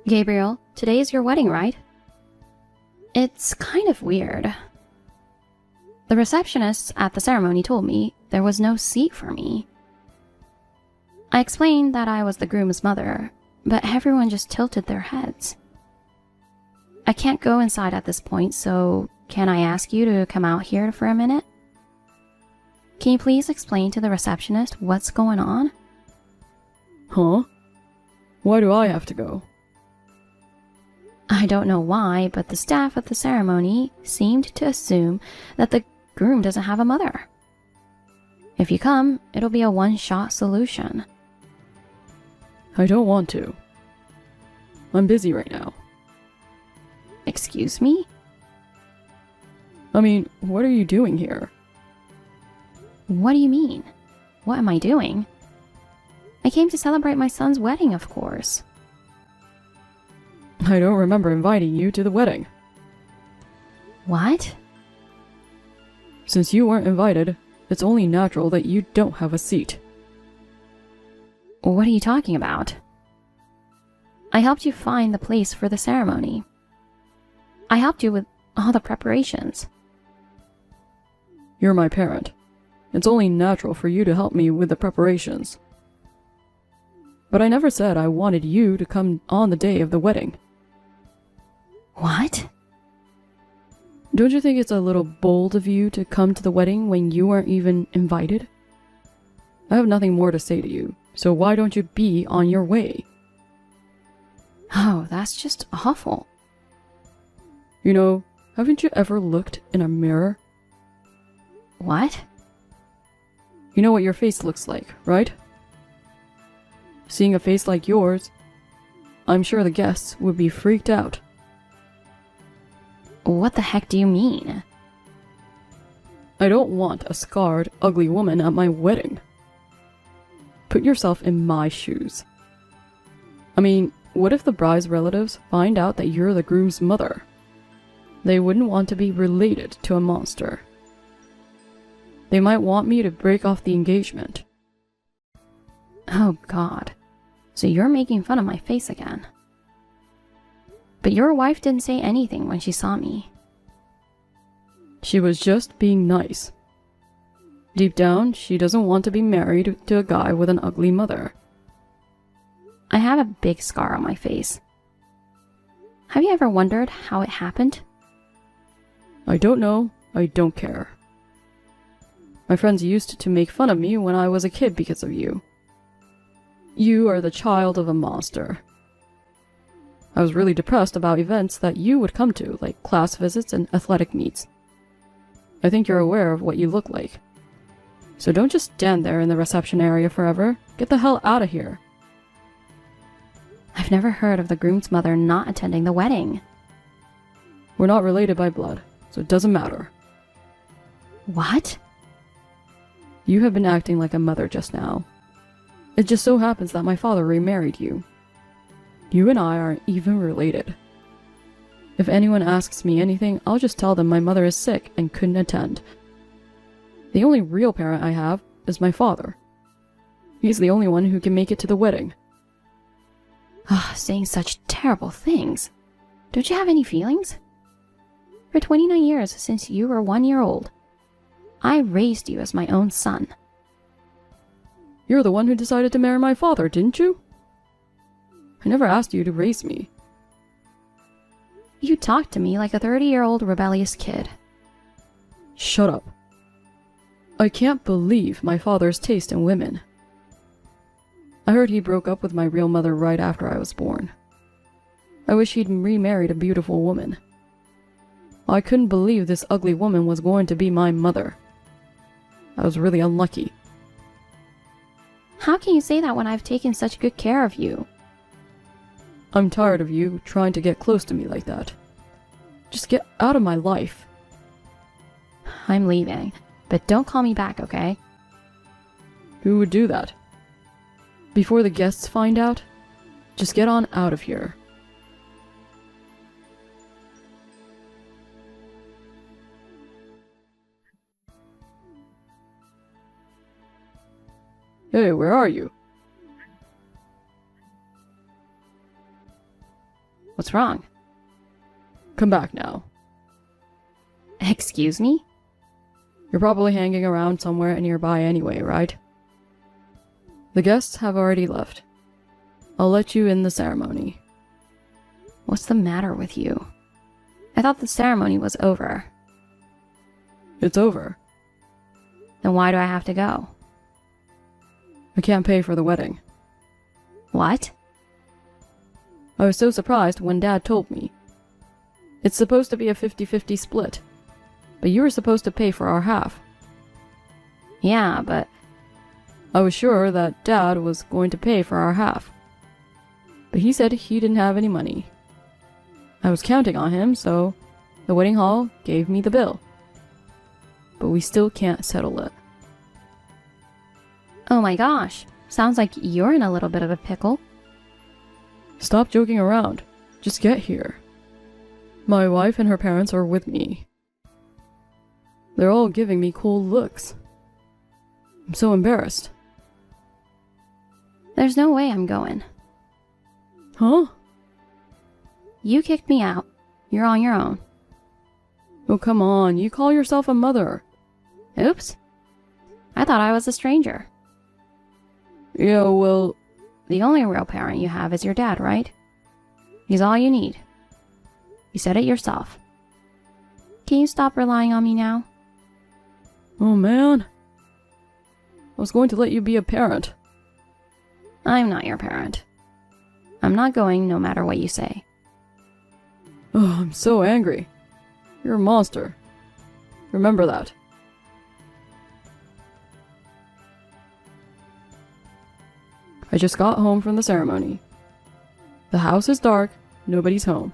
Gabriel, today is your wedding, right? It's kind of weird. The receptionists at the ceremony told me there was no seat for me. I explained that I was the groom's mother, but everyone just tilted their heads. I can't go inside at this point, so can I ask you to come out here for a minute? Can you please explain to the receptionist what's going on? Huh? Why do I have to go? I don't know why, but the staff at the ceremony seemed to assume that the groom doesn't have a mother. If you come, it'll be a one-shot solution. I don't want to. I'm busy right now. Excuse me? I mean, what are you doing here? What do you mean? What am I doing? I came to celebrate my son's wedding, of course. I don't remember inviting you to the wedding. What? Since you weren't invited, it's only natural that you don't have a seat. What are you talking about? I helped you find the place for the ceremony. I helped you with all the preparations. You're my parent. It's only natural for you to help me with the preparations. But I never said I wanted you to come on the day of the wedding. What? Don't you think it's a little bold of you to come to the wedding when you weren't even invited? I have nothing more to say to you, so why don't you be on your way? Oh, that's just awful. You know, haven't you ever looked in a mirror? What? You know what your face looks like, right? Seeing a face like yours, I'm sure the guests would be freaked out. What the heck do you mean? I don't want a scarred, ugly woman at my wedding. Put yourself in my shoes. I mean, what if the bride's relatives find out that you're the groom's mother? They wouldn't want to be related to a monster. They might want me to break off the engagement. Oh God. So you're making fun of my face again. But your wife didn't say anything when she saw me. She was just being nice. Deep down, she doesn't want to be married to a guy with an ugly mother. I have a big scar on my face. Have you ever wondered how it happened? I don't know. I don't care. My friends used to make fun of me when I was a kid because of you. You are the child of a monster. I was really depressed about events that you would come to, like class visits and athletic meets. I think you're aware of what you look like. So don't just stand there in the reception area forever. Get the hell out of here. I've never heard of the groom's mother not attending the wedding. We're not related by blood, so it doesn't matter. What? You have been acting like a mother just now. It just so happens that my father remarried you. You and I aren't even related. If anyone asks me anything, I'll just tell them my mother is sick and couldn't attend. The only real parent I have is my father. He's the only one who can make it to the wedding. Saying such terrible things. Don't you have any feelings? For 29 years since you were 1 year old, I raised you as my own son. You're the one who decided to marry my father, didn't you? I never asked you to raise me. You talked to me like a 30-year-old rebellious kid. Shut up. I can't believe my father's taste in women. I heard he broke up with my real mother right after I was born. I wish he'd remarried a beautiful woman. I couldn't believe this ugly woman was going to be my mother. I was really unlucky. How can you say that when I've taken such good care of you? I'm tired of you trying to get close to me like that. Just get out of my life. I'm leaving, but don't call me back, okay? Who would do that? Before the guests find out? Just get on out of here. Hey, where are you? What's wrong? Come back now. Excuse me? You're probably hanging around somewhere nearby anyway, right? The guests have already left. I'll let you in the ceremony. What's the matter with you? I thought the ceremony was over. It's over. Then why do I have to go? I can't pay for the wedding. What? I was so surprised when Dad told me. It's supposed to be a 50-50 split, but you were supposed to pay for our half. Yeah, but I was sure that Dad was going to pay for our half, but he said he didn't have any money. I was counting on him, so the wedding hall gave me the bill. But we still can't settle it. oh my gosh, sounds like you're in a little bit of a pickle. Stop joking around. Just get here. My wife and her parents are with me. They're all giving me cold looks. I'm so embarrassed. There's no way I'm going. Huh? You kicked me out. You're on your own. Oh, come on. You call yourself a mother. Oops. I thought I was a stranger. Yeah, well, The only real parent you have is your dad, right? He's all you need. You said it yourself. Can you stop relying on me now? oh man. I was going to let you be a parent. I'm not your parent. I'm not going no matter what you say. Oh, I'm so angry. You're a monster. Remember that. I just got home from the ceremony. The house is dark, nobody's home.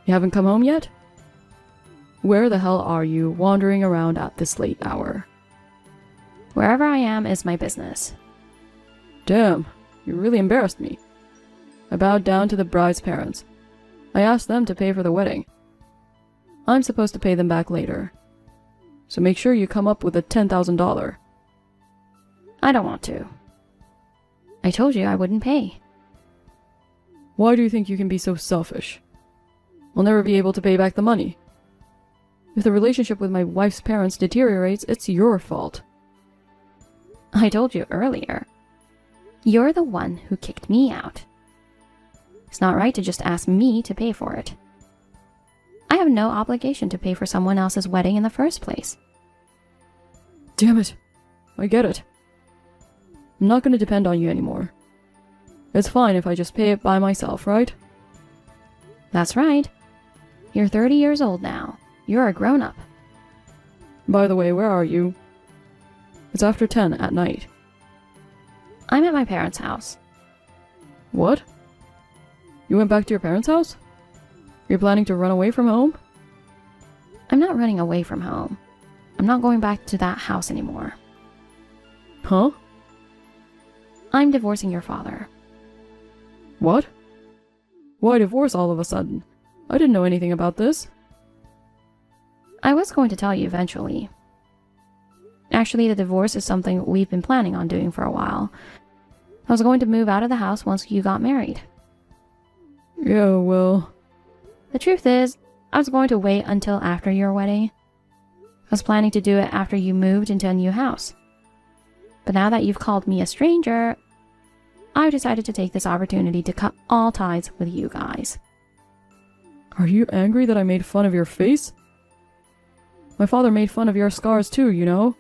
You haven't come home yet? Where the hell are you wandering around at this late hour? Wherever I am is my business. Damn, you really embarrassed me. I bowed down to the bride's parents. I asked them to pay for the wedding. I'm supposed to pay them back later. So make sure you come up with a $10,000. I don't want to. I told you I wouldn't pay. Why do you think you can be so selfish? I'll never be able to pay back the money. If the relationship with my wife's parents deteriorates, it's your fault. I told you earlier. You're the one who kicked me out. It's not right to just ask me to pay for it. I have no obligation to pay for someone else's wedding in the first place. Damn it. I get it. I'm not going to depend on you anymore. It's fine if I just pay it by myself, right? That's right. You're 30 years old now. You're a grown-up. By the way, where are you? It's after 10 at night. I'm at my parents' house. What? You went back to your parents' house? You're planning to run away from home? I'm not running away from home. I'm not going back to that house anymore. Huh? I'm divorcing your father. What? Why divorce all of a sudden? I didn't know anything about this. I was going to tell you eventually. Actually, the divorce is something we've been planning on doing for a while. I was going to move out of the house once you got married. Yeah, well... The truth is, I was going to wait until after your wedding. I was planning to do it after you moved into a new house. But now that you've called me a stranger, I've decided to take this opportunity to cut all ties with you guys. Are you angry that I made fun of your face? My father made fun of your scars too, you know?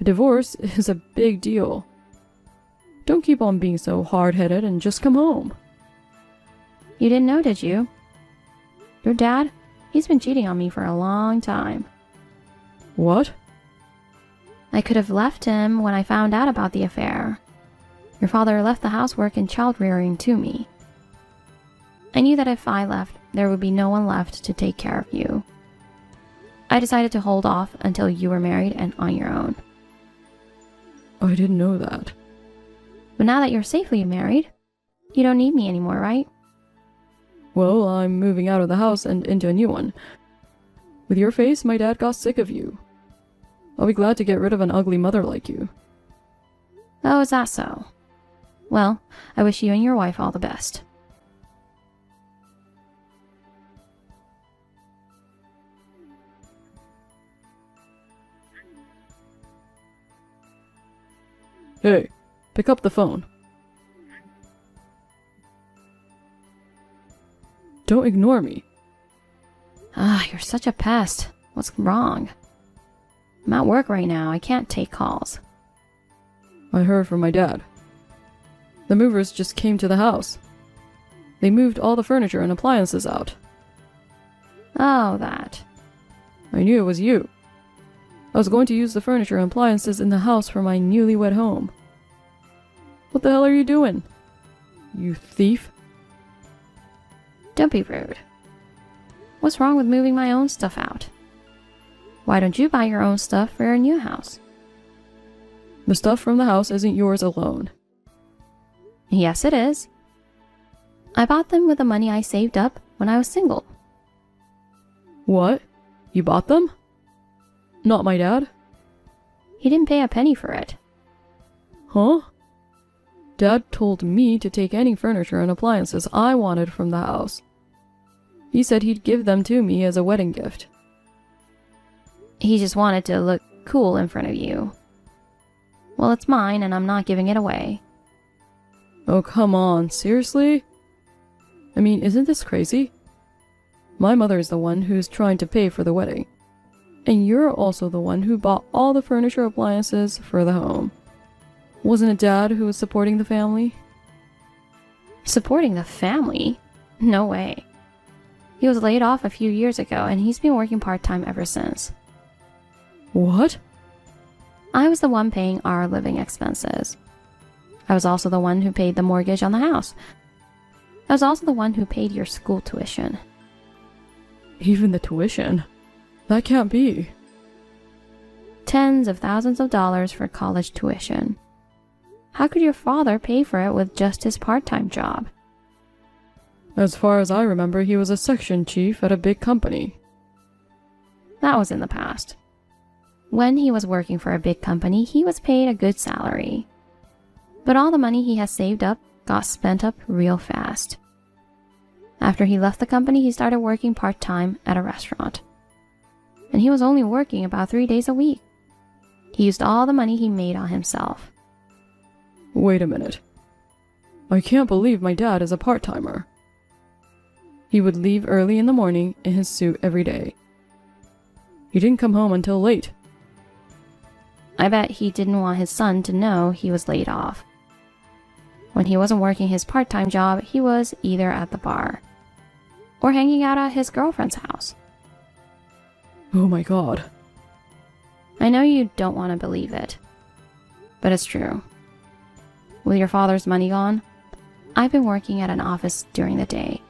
A divorce is a big deal. Don't keep on being so hard-headed and just come home. You didn't know, did you? Your dad, he's been cheating on me for a long time. What? I could have left him when I found out about the affair. Your father left the housework and child-rearing to me. I knew that if I left, there would be no one left to take care of you. I decided to hold off until you were married and on your own. I didn't know that. But now that you're safely married, you don't need me anymore, right? Well, I'm moving out of the house and into a new one. With your face, my dad got sick of you. I'll be glad to get rid of an ugly mother like you. Oh, is that so? Well, I wish you and your wife all the best. Hey, pick up the phone. Don't ignore me. You're such a pest. What's wrong? I'm at work right now. I can't take calls. I heard from my dad. The movers just came to the house. They moved all the furniture and appliances out. Oh, that. I knew it was you. I was going to use the furniture and appliances in the house for my newlywed home. What the hell are you doing? You thief? Don't be rude. What's wrong with moving my own stuff out? Why don't you buy your own stuff for your new house? The stuff from the house isn't yours alone. Yes, it is. I bought them with the money I saved up when I was single. What? You bought them? Not my dad? He didn't pay a penny for it. Huh? Dad told me to take any furniture and appliances I wanted from the house. He said he'd give them to me as a wedding gift. He just wanted to look cool in front of you. Well, it's mine and I'm not giving it away. Oh, come on, seriously? I mean, isn't this crazy? My mother is the one who's trying to pay for the wedding. And you're also the one who bought all the furniture appliances for the home. Wasn't it Dad who was supporting the family? Supporting the family? No way. He was laid off a few years ago and he's been working part-time ever since. What? I was the one paying our living expenses. I was also the one who paid the mortgage on the house. I was also the one who paid your school tuition. Even the tuition? That can't be. Tens of thousands of dollars for college tuition. How could your father pay for it with just his part-time job? As far as I remember, he was a section chief at a big company. That was in the past. When he was working for a big company, he was paid a good salary. But all the money he has saved up got spent up real fast. After he left the company, he started working part-time at a restaurant. And he was only working about 3 days a week. He used all the money he made on himself. Wait a minute. I can't believe my dad is a part-timer. He would leave early in the morning in his suit every day. He didn't come home until late. I bet he didn't want his son to know he was laid off. When he wasn't working his part-time job, he was either at the bar or hanging out at his girlfriend's house. Oh my God. I know you don't want to believe it, but it's true. With your father's money gone, I've been working at an office during the day.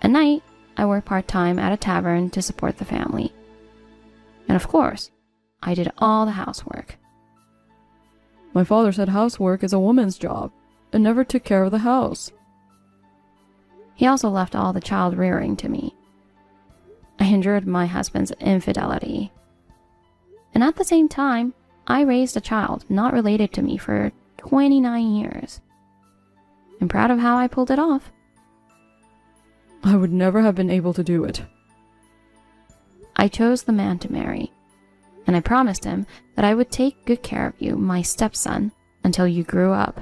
At night, I work part-time at a tavern to support the family. And of course, I did all the housework. My father said housework is a woman's job and never took care of the house. He also left all the child rearing to me. I endured my husband's infidelity. And at the same time, I raised a child not related to me for 29 years. I'm proud of how I pulled it off. I would never have been able to do it. I chose the man to marry, and I promised him that I would take good care of you, my stepson, until you grew up.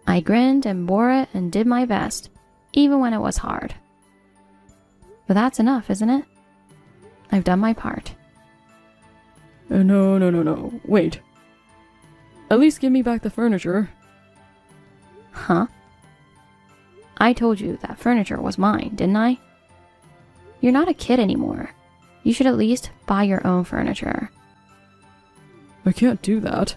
I grinned and bore it and did my best, even when it was hard. But that's enough, isn't it? I've done my part. No. Wait. At least give me back the furniture. Huh? I told you that furniture was mine, didn't I? You're not a kid anymore. You should at least buy your own furniture. I can't do that.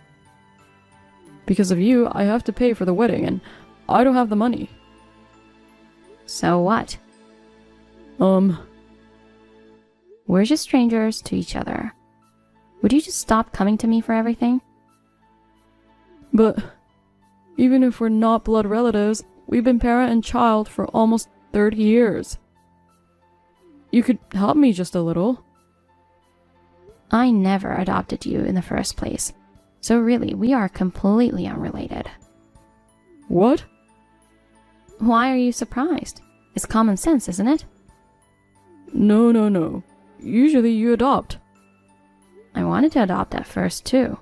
Because of you, I have to pay for the wedding, and I don't have the money. So what? We're just strangers to each other. Would you just stop coming to me for everything? But even if we're not blood relatives, we've been parent and child for almost 30 years. You could help me just a little. I never adopted you in the first place. So really, we are completely unrelated. What? Why are you surprised? It's common sense, isn't it? No. Usually you adopt. I wanted to adopt at first too.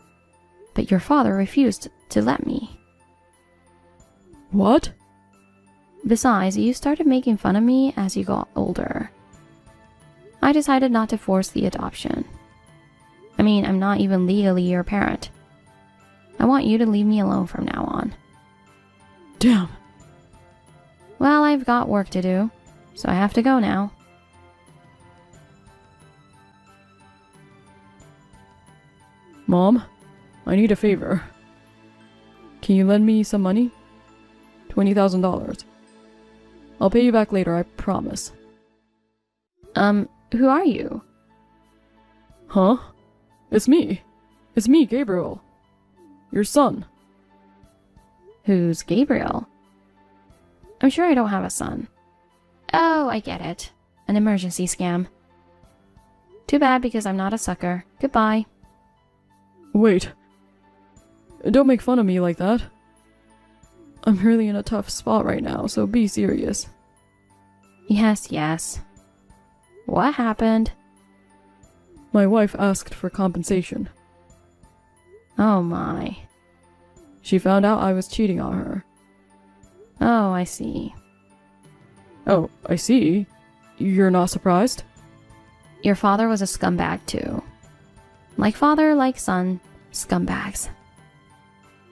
but your father refused to let me. What? Besides, you started making fun of me as you got older. I decided not to force the adoption. I mean, I'm not even legally your parent. I want you to leave me alone from now on. Damn. Well, I've got work to do, so I have to go now. Mom, I need a favor. Can you lend me some money? $20,000. I'll pay you back later, I promise. Who are you? Huh? It's me. It's me, Gabriel. Your son. Who's Gabriel? I'm sure I don't have a son. Oh, I get it. An emergency scam. Too bad because I'm not a sucker. Goodbye. Wait. Don't make fun of me like that. I'm really in a tough spot right now, so be serious. Yes, yes. What happened? My wife asked for compensation. Oh my. She found out I was cheating on her. Oh, I see. Oh, I see. You're not surprised? Your father was a scumbag too. Like father, like son, scumbags.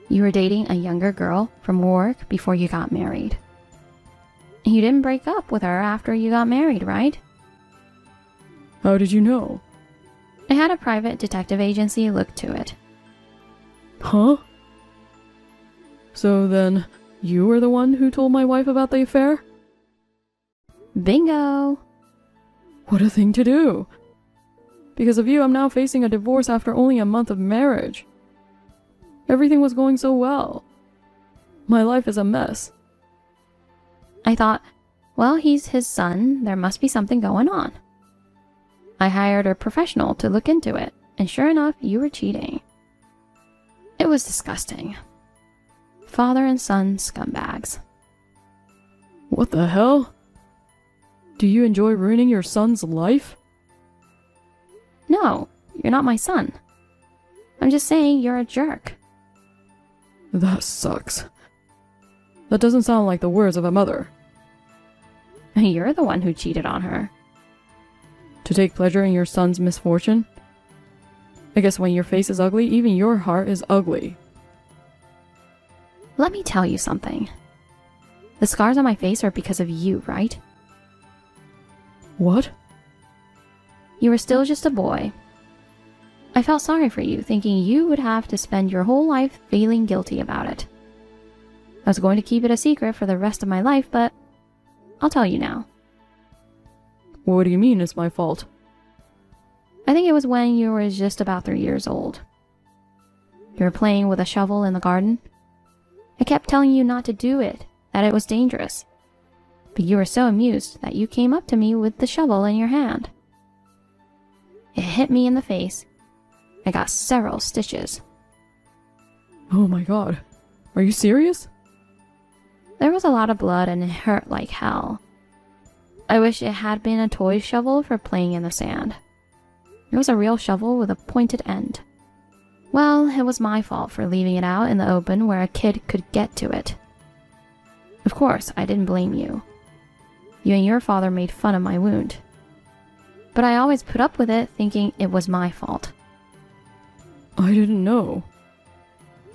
You were dating a younger girl from work before you got married. You didn't break up with her after you got married, right? How did you know? I had a private detective agency look to it. Huh? So then, you were the one who told my wife about the affair? Bingo! What a thing to do! Because of you, I'm now facing a divorce after only a month of marriage. Everything was going so well. My life is a mess. I thought, well, he's his son, there must be something going on. I hired a professional to look into it, and sure enough, you were cheating. It was disgusting. Father and son scumbags. What the hell? Do you enjoy ruining your son's life? No, you're not my son. I'm just saying you're a jerk. That sucks. That doesn't sound like the words of a mother. You're the one who cheated on her. To take pleasure in your son's misfortune? I guess when your face is ugly, even your heart is ugly. Let me tell you something. The scars on my face are because of you, right? What? You were still just a boy. I felt sorry for you, thinking you would have to spend your whole life feeling guilty about it. I was going to keep it a secret for the rest of my life, but I'll tell you now. What do you mean it's my fault? I think it was when you were just about 3 years old. You were playing with a shovel in the garden. I kept telling you not to do it, that it was dangerous. But you were so amused that you came up to me with the shovel in your hand. It hit me in the face. I got several stitches. Oh my god. Are you serious? There was a lot of blood and it hurt like hell. I wish it had been a toy shovel for playing in the sand. It was a real shovel with a pointed end. Well, it was my fault for leaving it out in the open where a kid could get to it. Of course, I didn't blame you. You and your father made fun of my wound. But I always put up with it thinking it was my fault. I didn't know.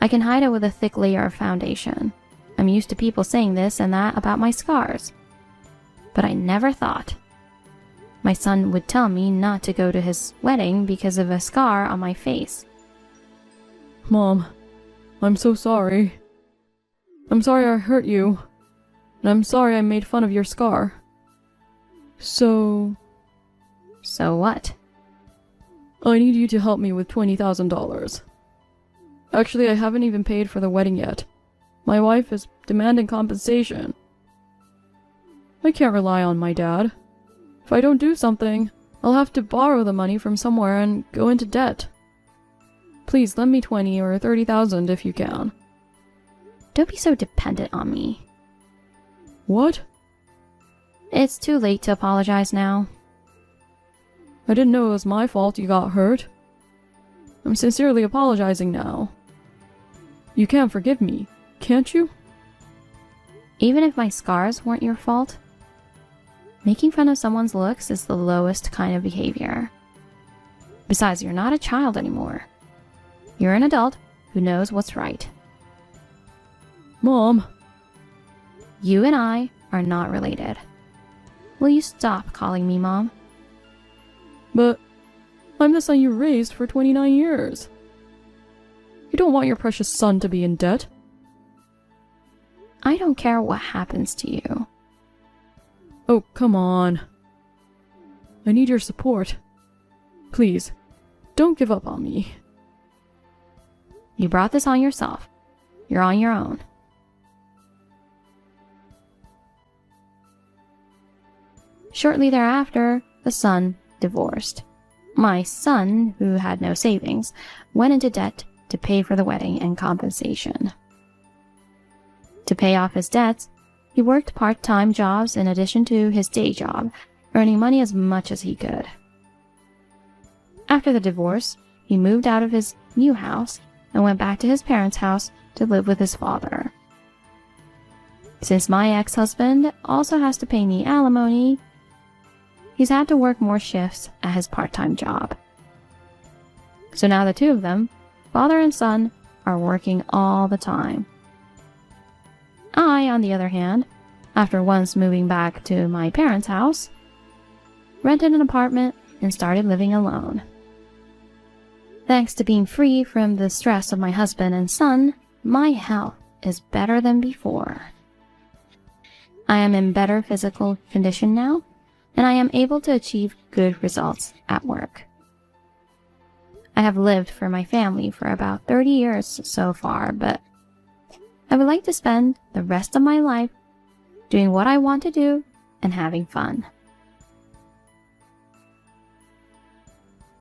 I can hide it with a thick layer of foundation. I'm used to people saying this and that about my scars. But I never thought my son would tell me not to go to his wedding because of a scar on my face. Mom, I'm so sorry. I'm sorry I hurt you. And I'm sorry I made fun of your scar. So what? I need you to help me with $20,000. Actually, I haven't even paid for the wedding yet. My wife is demanding compensation. I can't rely on my dad. If I don't do something, I'll have to borrow the money from somewhere and go into debt. Please lend me 20 or 30,000 if you can. Don't be so dependent on me. What? It's too late to apologize now. I didn't know it was my fault you got hurt. I'm sincerely apologizing now. You can't forgive me, can't you? Even if my scars weren't your fault, making fun of someone's looks is the lowest kind of behavior. Besides, you're not a child anymore. You're an adult who knows what's right. Mom. You and I are not related. Will you stop calling me Mom? But I'm the son you raised for 29 years. You don't want your precious son to be in debt. I don't care what happens to you. Oh, come on. I need your support. Please, don't give up on me. You brought this on yourself. You're on your own. Shortly thereafter, the son divorced. My son, who had no savings, went into debt to pay for the wedding and compensation. To pay off his debts, he worked part-time jobs in addition to his day job, earning money as much as he could. After the divorce, he moved out of his new house and went back to his parents' house to live with his father. Since my ex-husband also has to pay me alimony, he's had to work more shifts at his part-time job. So now the two of them, father and son, are working all the time. I, on the other hand, after once moving back to my parents' house, rented an apartment and started living alone. Thanks to being free from the stress of my husband and son, my health is better than before. I am in better physical condition now, and I am able to achieve good results at work. I have lived for my family for about 30 years so far, but I would like to spend the rest of my life doing what I want to do and having fun.